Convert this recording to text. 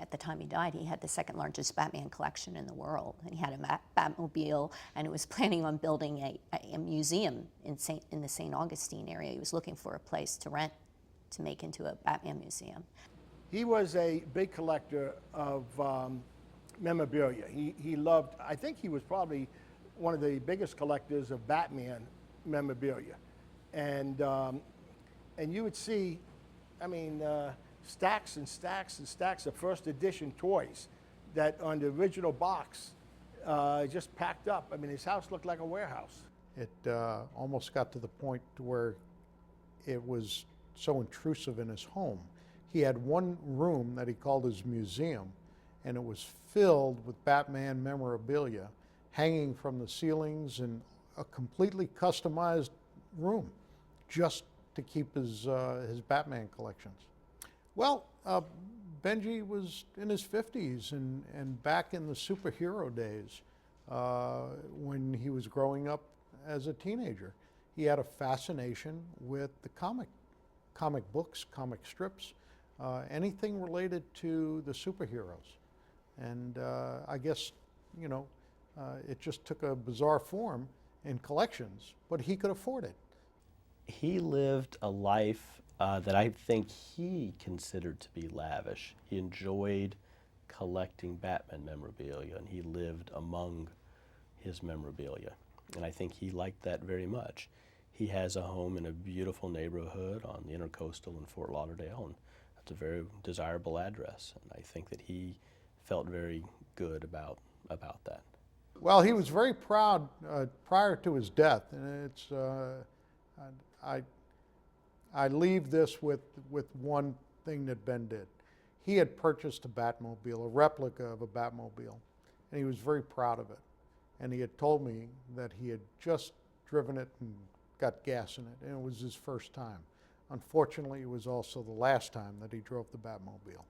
at the time he died, he had the second largest Batman collection in the world, and he had a Batmobile, and he was planning on building a museum in the St. Augustine area. He was looking for a place to rent to make into a Batman museum. He was a big collector of memorabilia. He loved, I think he was probably one of the biggest collectors of Batman memorabilia. And you would see, I mean, stacks and stacks and stacks of first edition toys that on the original box just packed up. I mean, his house looked like a warehouse. It almost got to the point where it was so intrusive in his home. He had one room that he called his museum, and it was filled with Batman memorabilia hanging from the ceilings in a completely customized room just to keep his Batman collections. Well, Benji was in his 50s and back in the superhero days when he was growing up as a teenager. He had a fascination with the comic books, comic strips, anything related to the superheroes. And I guess, you know, it just took a bizarre form in collections, but he could afford it. He lived a life that I think he considered to be lavish. He enjoyed collecting Batman memorabilia, and he lived among his memorabilia. And I think he liked that very much. He has a home in a beautiful neighborhood on the Intercoastal in Fort Lauderdale, and that's a very desirable address. And I think that he felt very good about that. Well, he was very proud prior to his death, and it's I leave this with one thing that Ben did. He had purchased a Batmobile, a replica of a Batmobile, and he was very proud of it. And he had told me that he had just driven it and got gas in it, and it was his first time. Unfortunately, it was also the last time that he drove the Batmobile.